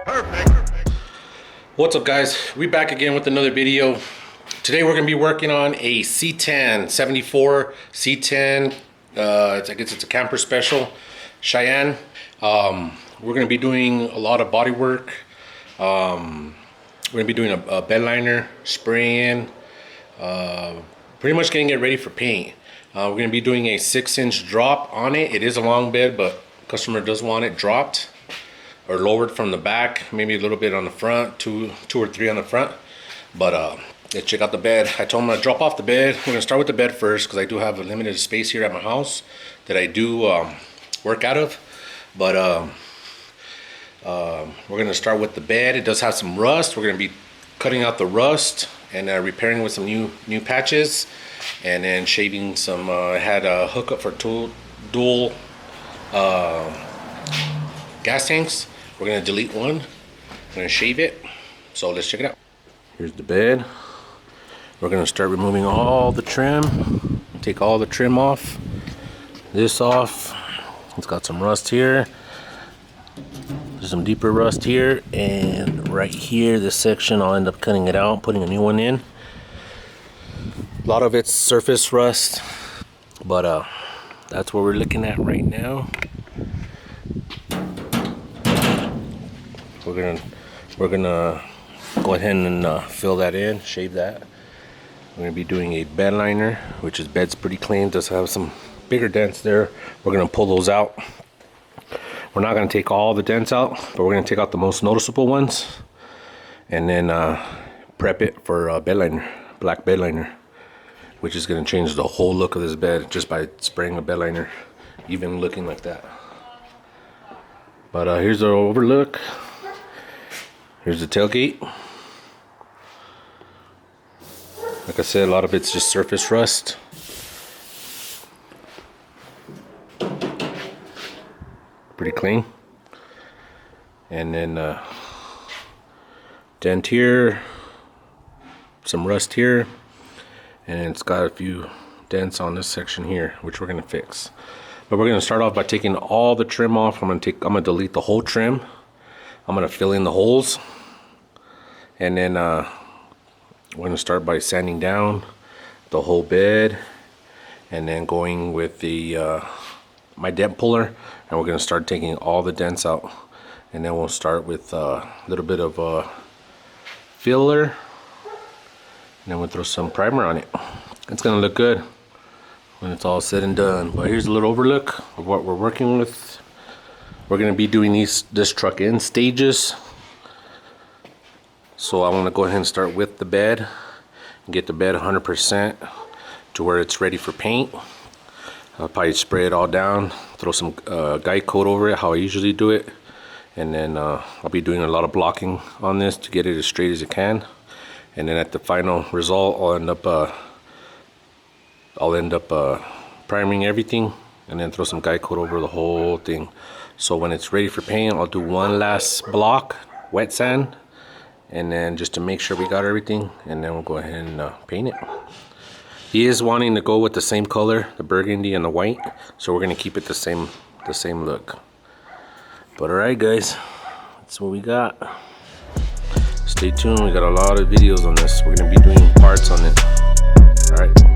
Perfect. What's up, guys? We back again with another video. Today we're going to be working on a c-10 74 c-10. I guess it's a camper special Cheyenne. We're going to be doing a lot of body work. We're going to be doing a bed liner, spraying, pretty much getting it ready for paint. We're going to be doing a 6-inch drop on it. It is a long bed, but customer does want it dropped or lowered from the back, maybe a little bit on the front, two or three on the front. But let's check out the bed. I told him to drop off the bed. We're gonna start with the bed first because I do have a limited space here at my house that I do work out of. But we're gonna start with the bed. It does have some rust. We're gonna be cutting out the rust and repairing with some new patches, and then shaving some. I had a hookup for dual gas tanks. We're gonna delete one. I'm gonna shave it. So let's check it out. Here's the bed. We're gonna start removing all the trim. Take all the trim off. This off. It's got some rust here. There's some deeper rust here, and right here, this section, I'll end up cutting it out, putting a new one in. A lot of it's surface rust, but that's what we're looking at right now. We're gonna go ahead and fill that in, shave that. We're gonna be doing a bed liner, which is bed's pretty clean, does have some bigger dents there. We're gonna pull those out. We're not gonna take all the dents out, but we're gonna take out the most noticeable ones, and then prep it for a bed liner, black bed liner, which is gonna change the whole look of this bed just by spraying a bed liner, even looking like that. But here's the overlook. Here's the tailgate. Like I said, a lot of it's just surface rust. Pretty clean. And then dent here, some rust here, and it's got a few dents on this section here, which we're gonna fix. But we're gonna start off by taking all the trim off. I'm gonna delete the whole trim. I'm gonna fill in the holes, and then we're gonna start by sanding down the whole bed, and then going with the my dent puller, and we're gonna start taking all the dents out, and then we'll start with a little bit of filler, and then we'll throw some primer on it. It's gonna look good when it's all said and done. But here's a little overlook of what we're working with. We're gonna be doing this truck in stages. So I wanna go ahead and start with the bed and get the bed 100% to where it's ready for paint. I'll probably spray it all down, throw some guide coat over it, how I usually do it. And then I'll be doing a lot of blocking on this to get it as straight as it can. And then at the final result, I'll end up priming everything, and then throw some guide coat over the whole thing. So when it's ready for paint, I'll do one last block, wet sand, and then just to make sure we got everything, and then we'll go ahead and paint it. He is wanting to go with the same color, the burgundy and the white, so we're gonna keep it the same look. But alright guys, that's what we got. Stay tuned, we got a lot of videos on this. We're gonna be doing parts on it. Alright.